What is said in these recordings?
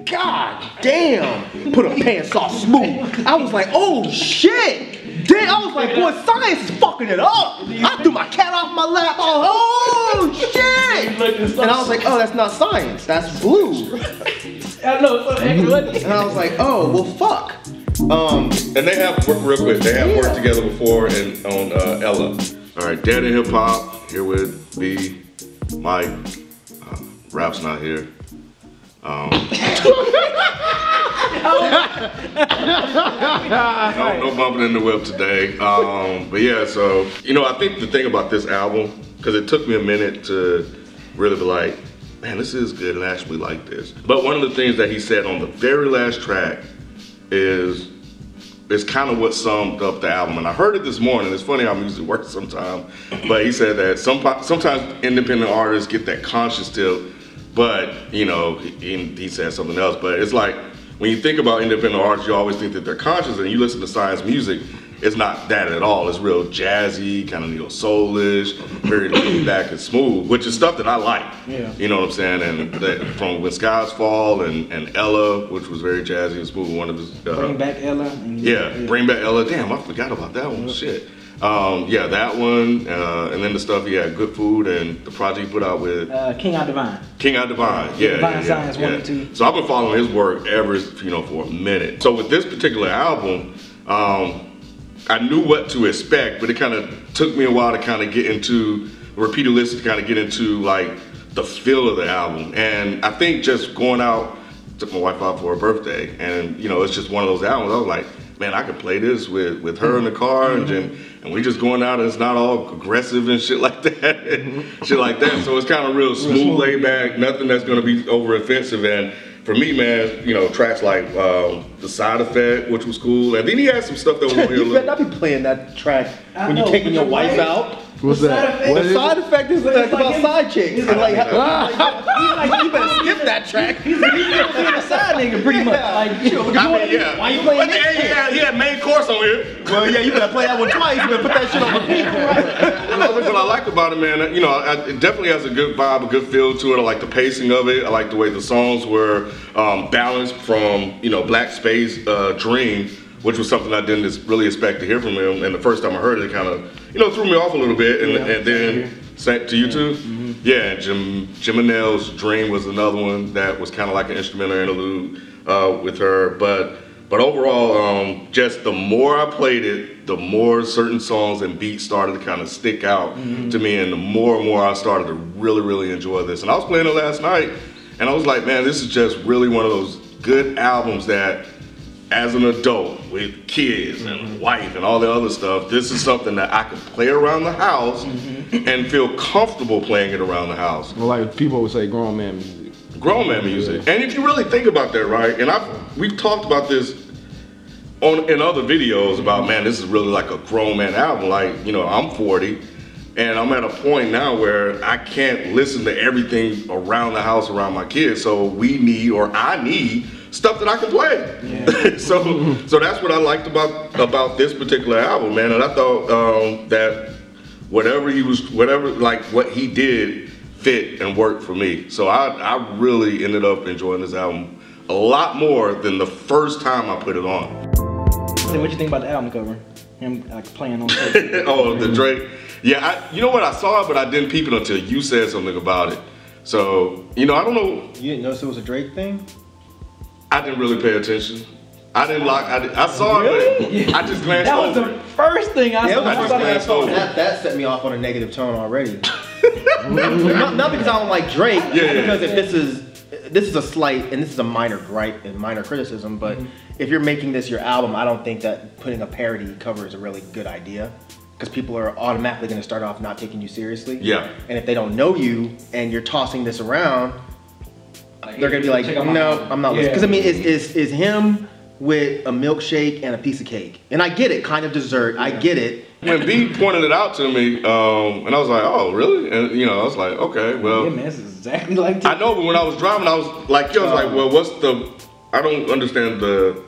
God damn, put a pants off smooth. I was like, oh shit. Damn, I was like, boy, science is fucking it up. I threw my cat off my lap. Oh shit. And I was like, oh, that's not science, that's blue. I know, and I was like, oh, well, fuck. And they have worked real quick. They have worked together before on Ella. All right, Dead in Hip Hop here with B, Mike. Rap's not here. No bumping in the whip today. But yeah, so you know, I think the thing about this album, because it took me a minute to really be like, man, this is good and I actually like this. But one of the things that he said on the very last track is kind of what summed up the album. And I heard it this morning. It's funny how music works sometimes. But he said that sometimes independent artists get that conscious tip, but you know, he said something else. But it's like, when you think about independent artists, you always think that they're conscious, and you listen to Science music, it's not that at all. It's real jazzy, kind of neo-soulish, very laid back and smooth, which is stuff that I like. Yeah. You know what I'm saying? And that, from When Skies Fall and Ella, which was very jazzy and smooth, one of his... Bring Back Ella. Yeah, Bring Back Ella. Damn, I forgot about that one. Shit. Yeah, that one, and then the stuff he had, Good Food, and the project he put out with King Out Divine. King Out Divine, yeah. Divine Science 1 and 2. So I've been following his work ever, you know, for a minute. So with this particular album, I knew what to expect, but it kind of took me a while to kind of get into repeated listen, to kind of get into like the feel of the album. And I think just going out, took my wife out for her birthday, and you know, it's just one of those albums. I was like, man, I could play this with her in the car, and we just going out, and it's not all aggressive and shit like that, shit like that. So it's kind of real smooth, laid back, nothing that's gonna be over offensive. And for me, man, you know, tracks like The Side Effect, which was cool, and then he had some stuff that was real. You better not be playing that track when you're taking your wife out. What's that? The Side Effect is like about side chicks. And like, he's like, you better skip that track. He's a side nigga, pretty much. Like, yeah. Why you playing this shit? He had main course on here. Well, yeah, you better play that one twice. You better put that shit on repeat. What I like about it, man, you know, it definitely has a good vibe, a good feel to it. I like the pacing of it. I like the way the songs were balanced from, you know, Black Space Dream, which was something I didn't really expect to hear from him. And the first time I heard it, it kind of, you know, threw me off a little bit. And then, to you too? Yeah, Jim Manel's Dream was another one that was kind of like an instrumental interlude with her. But overall, just the more I played it, the more certain songs and beats started to kind of stick out to me, and the more and more I started to really, really enjoy this. And I was playing it last night, and I was like, man, this is just really one of those good albums that, as an adult with kids and wife and all the other stuff, this is something that I can play around the house and feel comfortable playing it around the house. Well, like people would say, grown man music. Grown man music. And if you really think about that, right, and we've talked about this in other videos about, man, this is really like a grown man album. Like, you know, I'm 40 and I'm at a point now where I can't listen to everything around the house around my kids. So I need stuff that I can play. Yeah. so that's what I liked about this particular album, man. And I thought that whatever what he did fit and worked for me. So I really ended up enjoying this album a lot more than the first time I put it on. So what you think about the album cover? Him like playing on Oh, the Drake. Yeah, you know what, I saw it, but I didn't peep it until you said something about it. So, you know, I don't know. You didn't notice it was a Drake thing? I didn't really pay attention. I didn't like. I saw it, but I just glanced over. That was the first thing I saw. I just glanced over. That set me off on a negative tone already. not because I don't like Drake, because if this is a slight, and this is a minor gripe and minor criticism, but if you're making this your album, I don't think that putting a parody cover is a really good idea, because people are automatically going to start off not taking you seriously. Yeah. And if they don't know you and you're tossing this around, they're gonna be like, no, I'm not listening. Because I mean, it's him with a milkshake and a piece of cake. And I get it, kind of dessert, I get it. When B pointed it out to me, and I was like, oh, really? And you know, I was like, okay, well. Yeah, man, it's exactly like that. I know, but when I was driving, I was like, well, what's I don't understand the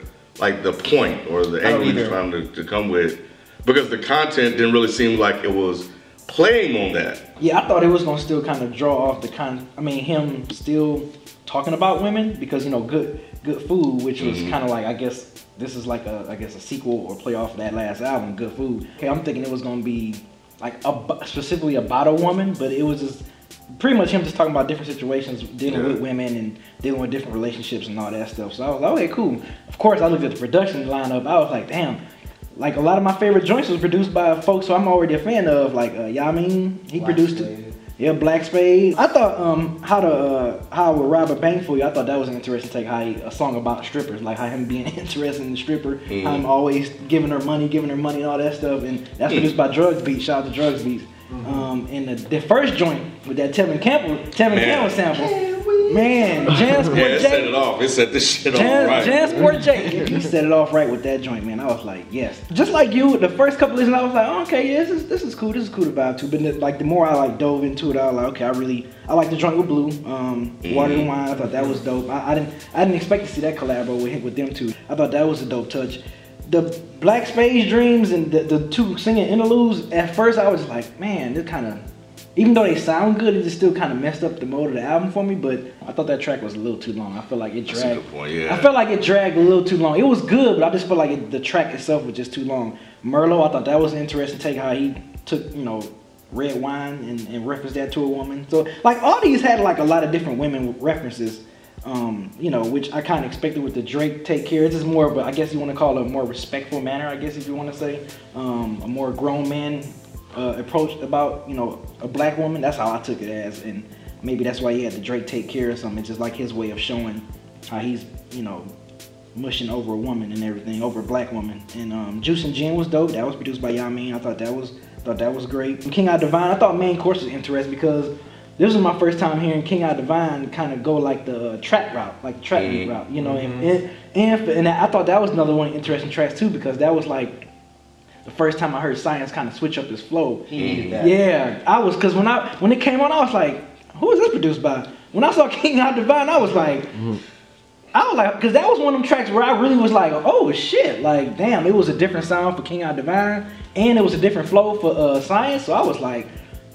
point or the angle he was trying to come with. Because the content didn't really seem like it was playing on that. Yeah, I thought it was gonna still kind of draw off the him still talking about women because good food, which was kind of like, I guess this is like a sequel or play off of that last album, Good Food. Okay, I'm thinking it was gonna be like specifically about a woman, but it was just pretty much him just talking about different situations, dealing with women and dealing with different relationships and all that stuff. So I was like, okay, cool. Of course, I looked at the production lineup. I was like, damn. Like a lot of my favorite joints was produced by folks who I'm already a fan of, like he produced it. Yeah, Black Spade. I thought how with Robert Bangful, I thought that was an interesting take. How a song about strippers, like how him being interested in the stripper, how him always giving her money and all that stuff, and that's produced by Drugs Beats. Shout out to Drugs Beats. And the first joint with that Tevin Campbell sample. Man, Jansport J. It set it off. It set this shit off right. Jansport J. He set it off right with that joint, man. I was like, yes. Just like you, the first couple listens, I was like, oh, okay, yeah, this is cool. This is cool to vibe to. But like the more I like dove into it, I was like, okay, I like the joint with Blue, Water and Wine. I thought that was dope. I didn't expect to see that collab with them two. I thought that was a dope touch. The Black Spade Dreams and the two singing interludes. At first, I was like, man, this kind of. Even though they sound good, it just still kind of messed up the mode of the album for me. But I thought that track was a little too long. I feel like it dragged. That's a good point, yeah. I felt like it dragged a little too long. It was good, but I just felt like the track itself was just too long. Merlot, I thought that was an interesting take. How he took red wine and referenced that to a woman. So like all these had like a lot of different women references. Which I kind of expected with the Drake Take Care. This is more of a, I guess you want to call it a more respectful manner. I guess if you want to say a more grown man. Approach about a black woman. That's how I took it as, and maybe that's why he had the Drake Take Care or something. It's just like his way of showing how he's mushing over a woman and everything, over a black woman. And Juice and Gin was dope. That was produced by Yamin. I thought that was great. And King I Divine, I thought Main Course was interesting because this was my first time hearing King I Divine kind of go like the trap route, like the trap beat route, and I thought that was another one of the interesting tracks too because that was like. The first time I heard ScienZe kind of switch up his flow. He needed that. Yeah, I was, because when it came on, I was like, who is this produced by? When I saw King I Divine, I was like, because that was one of them tracks where I really was like, oh shit, like damn, it was a different sound for King I Divine, and it was a different flow for ScienZe, so I was like,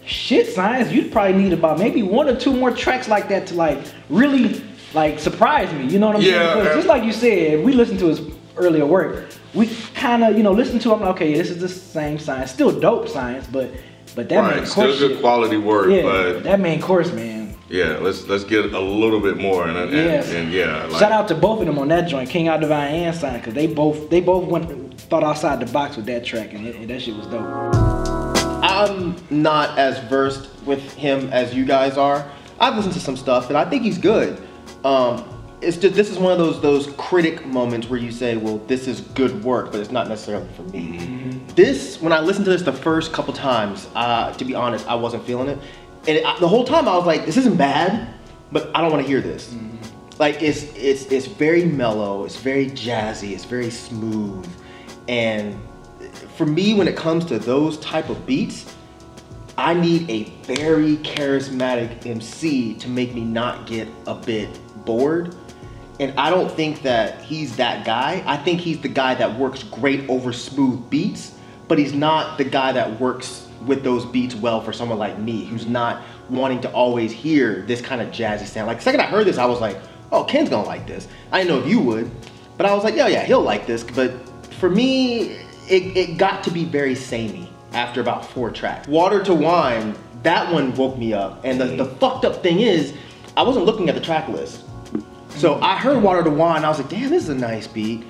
shit, ScienZe, you'd probably need about maybe 1 or 2 more tracks like that to like really like surprise me, you know what I'm saying? Because just like you said, we listened to his earlier work. We kind of, listen to him, okay, this is the same ScienZe, still dope ScienZe, but that main course still good shit, quality work, but that main course, man. Yeah, let's get a little bit more, and shout out to both of them on that joint, King I Divine and ScienZe, because they both thought outside the box with that track, and that shit was dope. I'm not as versed with him as you guys are. I've listened to some stuff, and I think he's good. It's just, this is one of those critic moments where you say, well, this is good work, but it's not necessarily for me. This, when I listened to this the first couple times, to be honest, I wasn't feeling it. And the whole time I was like, this isn't bad, but I don't want to hear this. Like, it's very mellow, it's very jazzy, it's very smooth. And for me, when it comes to those type of beats, I need a very charismatic MC to make me not get a bit bored. And I don't think that he's that guy. I think he's the guy that works great over smooth beats, but he's not the guy that works with those beats well for someone like me, who's not wanting to always hear this kind of jazzy sound. Like the second I heard this, I was like, oh, Ken's gonna like this. I didn't know if you would, but I was like, yeah, he'll like this. But for me, it got to be very samey after about 4 tracks. Water to Wine, that one woke me up. And the fucked up thing is, I wasn't looking at the track list. So I heard Water to Wine, I was like, damn, this is a nice beat.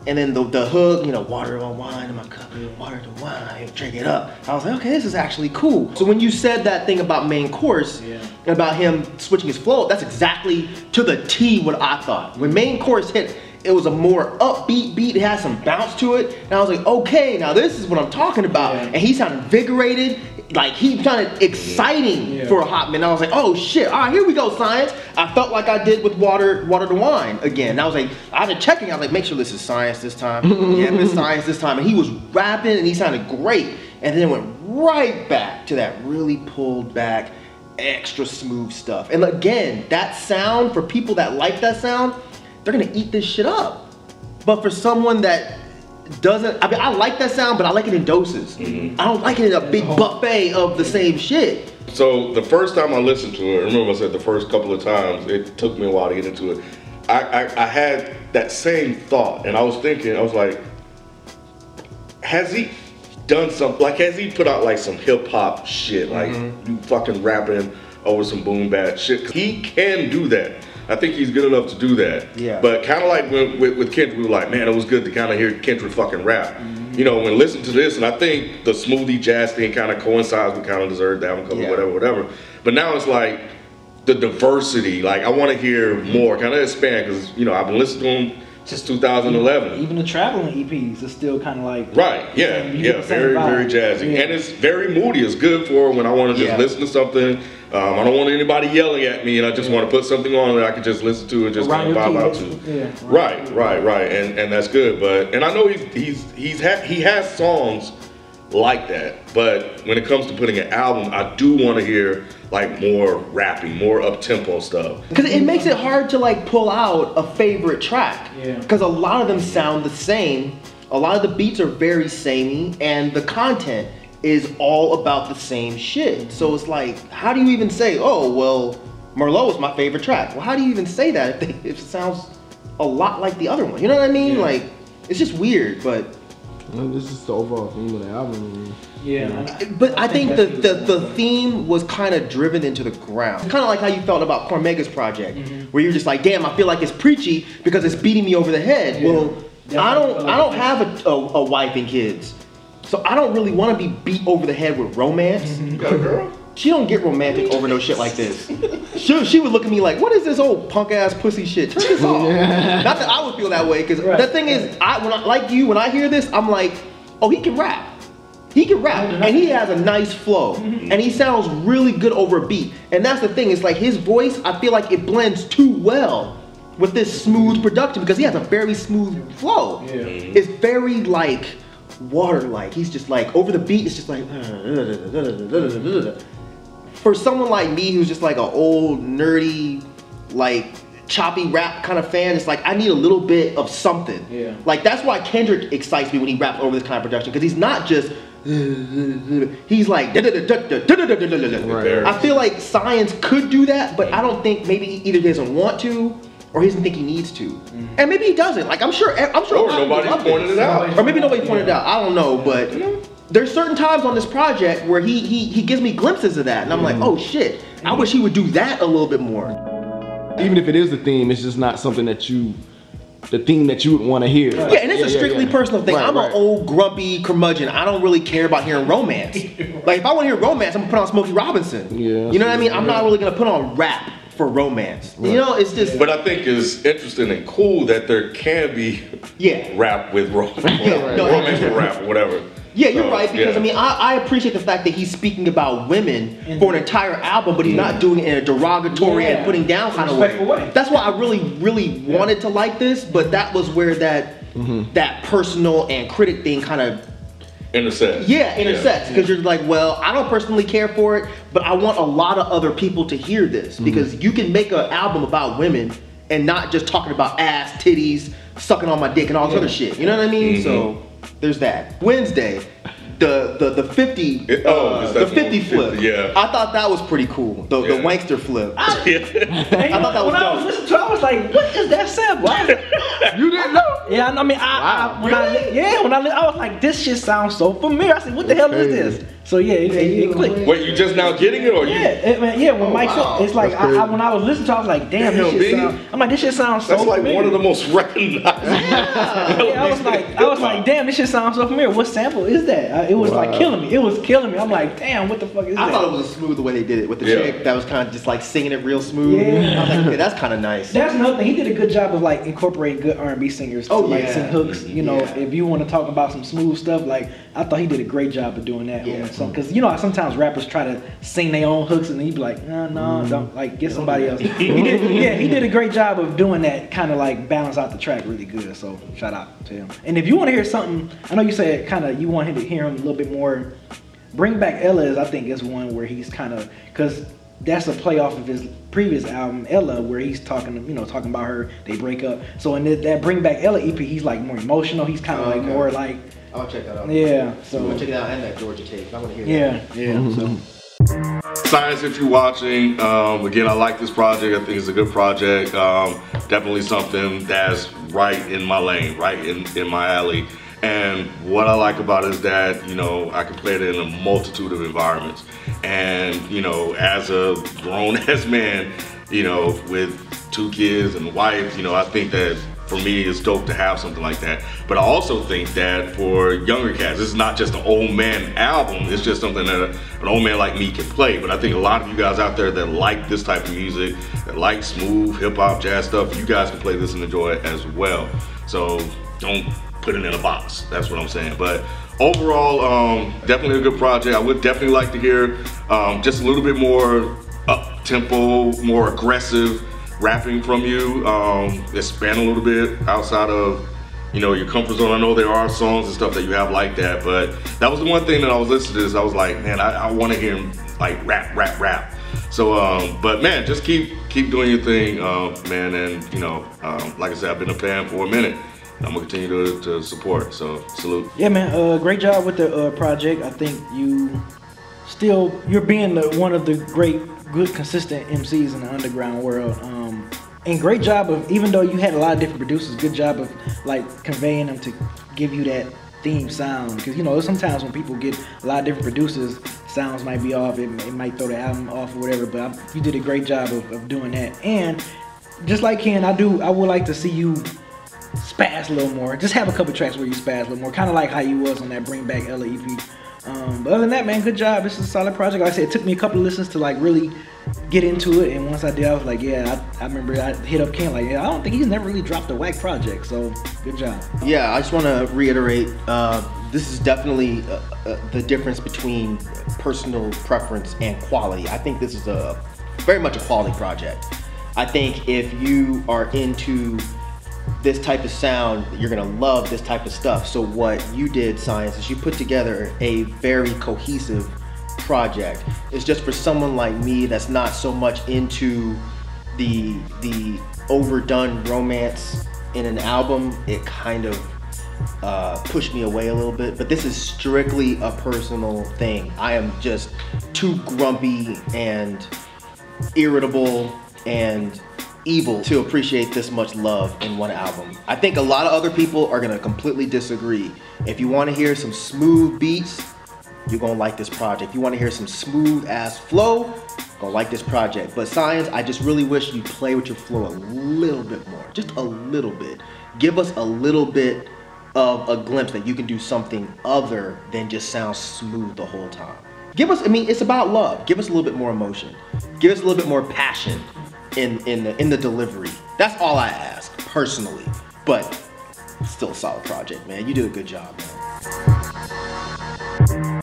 And then the hook, water to wine in my cup, water to wine, drink it up. I was like, okay, this is actually cool. So when you said that thing about Main Course, about him switching his flow, that's exactly to the T what I thought. When Main Course hit, it was a more upbeat beat, it had some bounce to it. And I was like, okay, now this is what I'm talking about. And he sounded invigorated. Like he sounded exciting for a hot minute. I was like, oh shit, all right, here we go, ScienZe. I felt like I did with Water to Wine again. And I was like, I was checking, I was like, make sure this is ScienZe this time. Yeah, it's ScienZe this time. And he was rapping and he sounded great. And then it went right back to that really pulled back, extra smooth stuff. And again, that sound, for people that like that sound, they're gonna eat this shit up. But for someone that doesn't. I mean, I like that sound, but I like it in doses. I don't like it in a big buffet of the same shit. So the first time I listened to it, remember I said the first couple of times, it took me a while to get into it. I had that same thought, and I was thinking, I was like, has he done something, like has he put out like some hip hop shit, like you fucking rapping over some boom bap shit? He can do that. I think he's good enough to do that. Yeah. But kind of like with Kendrick, we were like, man, it was good to kind of hear Kendrick fucking rap. You know, when listening to this, and I think the smoothie jazz thing kind of coincides with kind of Deserved the Album cover, whatever. But now it's like the diversity. Like I want to hear more, kind of expand, because you know I've been listening to him since 2011. Even the traveling EPs is still kind of like very jazzy, and it's very moody. It's good for when I want to just listen to something. I don't want anybody yelling at me, and I just want to put something on that I can just listen to and just kind of vibe out to. Right, and that's good. But I know he has songs like that, but when it comes to putting an album, I do want to hear like more rapping, more up-tempo stuff. Because it makes it hard to like pull out a favorite track. Because a lot of them sound the same. A lot of the beats are very samey, and the content is all about the same shit. So it's like, how do you even say, oh, well, Merlot is my favorite track? Well, how do you even say that if it sounds a lot like the other one? You know what I mean? Like, it's just weird, but... Well, this is the overall theme of the album. But I think the theme was kind of driven into the ground. Kind of like how you felt about Cormega's project, where you're just like, damn, I feel like it's preachy because it's beating me over the head. Well, I don't have a wife and kids. So I don't really want to be beat over the head with romance. You got a girl? She don't get romantic over no shit like this. She would look at me like, what is this old punk ass pussy shit? Turn this off. Not that I would feel that way, because the thing is, when I hear this, I'm like, oh, he can rap. He can rap, and he has a nice flow, and he sounds really good over a beat. And that's the thing, it's like his voice, I feel like it blends too well with this smooth production, because he has a very smooth flow. It's very like, water-like. He's just like, over the beat, it's just like, for someone like me who's just like an old, nerdy, like, choppy rap kind of fan, it's like, I need a little bit of something. Like, that's why Kendrick excites me when he raps over this kind of production, because he's not just, he's like, I feel like ScienZe could do that, but I don't think, maybe either he doesn't want to, or he doesn't think he needs to. And maybe he doesn't. Like, I'm sure or nobody pointed it out. Or maybe nobody pointed it out. I don't know, but there's certain times on this project where he gives me glimpses of that, and I'm like, oh shit, I wish he would do that a little bit more. Even if it is the theme, it's just not something that the theme that you would want to hear. Yeah, and it's a strictly personal thing. I'm an old grumpy curmudgeon. I don't really care about hearing romance. Like, if I want to hear romance, I'm gonna put on Smokey Robinson. You know what I mean? I'm not really gonna put on rap for romance. You know, it's just... But I think it's interesting and cool that there can be rap with romance, romance with rap or whatever. Yeah, you're right, because I mean, I appreciate the fact that he's speaking about women for an entire album, but he's not doing it in a derogatory and putting down kind of way. That's why I really wanted to like this, but that was where that personal and critic thing kind of intersects. Intersects, because you're like, well, I don't personally care for it, but I want a lot of other people to hear this, because you can make an album about women and not just talking about ass, titties, sucking on my dick and all this other shit. You know what I mean? So there's that. Wednesday, the 50 the 50 flip. I thought that was pretty cool. The wankster flip. I thought that was dope. When I was listening to it, I was like, what is that sample? You didn't know? Yeah, I mean, when I was like, this shit sounds so familiar. I said, what the hell is this? So yeah, it clicked. Wait, you just now getting it, or you? When Mike said, it's like when I was listening to it, I was like, damn, this shit sound, I'm like, this shit sounds so familiar. That's like one of the most recognized. I was like, damn, this shit sounds so familiar. What sample is that? It was like killing me. It was killing me. I'm like, damn, what the fuck is that? I thought it was smooth the way they did it with the chick that was kind of just like singing it real smooth. I was like, okay, that's kind of nice. That's another thing. He did a good job of like incorporating good R&B singers to like sing hooks. You know, if you want to talk about some smooth stuff, like I thought he did a great job of doing that. Because you know how sometimes rappers try to sing their own hooks and he'd be like, no, don't, like, get somebody else. He did a great job of doing that, kind of like balance out the track really good. So shout out to him. And if you want to hear something, I know you said kind of you want him to hear him a little bit more. Bring Back Ella I think is one where he's kind of, because that's a play off of his previous album, Ella, where he's talking about her, they break up. So in that Bring Back Ella EP, he's like more emotional. He's kind of like more like. I'll check that out. Yeah. So I'm gonna check it out and that Georgia tape. I want to hear that. Yeah. So. ScienZe, if you're watching, again, I like this project. I think it's a good project. Definitely something that's right in my lane, right in my alley. And what I like about it is that, you know, I can play it in a multitude of environments. And, you know, as a grown-ass man, you know, with 2 kids and a wife, you know, I think that for me it's dope to have something like that. But I also think that for younger cats, this is not just an old man album, it's just something that an old man like me can play. But I think a lot of you guys out there that like this type of music, that like smooth hip-hop, jazz stuff, you guys can play this and enjoy it as well. So don't put it in a box, that's what I'm saying. But overall, definitely a good project. I would definitely like to hear just a little bit more up-tempo, more aggressive rapping from you. Expand a little bit outside of, you know, your comfort zone. I know there are songs and stuff that you have like that, but that was the one thing that I was listening to this, I was like, man, I want to hear him like rap. So, but man, just keep doing your thing, man. And you know, like I said, I've been a fan for a minute. I'm gonna continue to support, so salute. Yeah, man, great job with the project. I think you're being one of the good, consistent MCs in the underground world. And great job of, even though you had a lot of different producers, good job of like conveying them to give you that theme sound. Because, you know, sometimes when people get a lot of different producers, sounds might be off, it might throw the album off or whatever, but you did a great job of doing that. And just like Ken, I would like to see you spaz a little more. Just have a couple tracks where you spaz a little more, kind of like how you was on that Bring Back Ella EP. But other than that, man, good job. This is a solid project. Like I said, it took me a couple of listens to like really get into it, and once I did, I was like, yeah, I remember I hit up Ken like, yeah, I don't think he's never really dropped a whack project, so good job. Yeah, I just want to reiterate, this is definitely the difference between personal preference and quality. I think this is very much a quality project. I think if you are into this type of sound, you're gonna love this type of stuff. So what you did, ScienZe, is you put together a very cohesive project. It's just for someone like me that's not so much into the overdone romance in an album. It kind of pushed me away a little bit, but this is strictly a personal thing. I am just too grumpy and irritable and evil to appreciate this much love in one album. I think a lot of other people are gonna completely disagree. If you wanna hear some smooth beats, you're gonna like this project. If you wanna hear some smooth ass flow, you're gonna like this project. But ScienZe, I just really wish you'd play with your flow a little bit more, just a little bit. Give us a little bit of a glimpse that you can do something other than just sound smooth the whole time. Give us, I mean, it's about love. Give us a little bit more emotion. Give us a little bit more passion in the delivery. That's all I ask, personally. But still a solid project, man. You did a good job, man.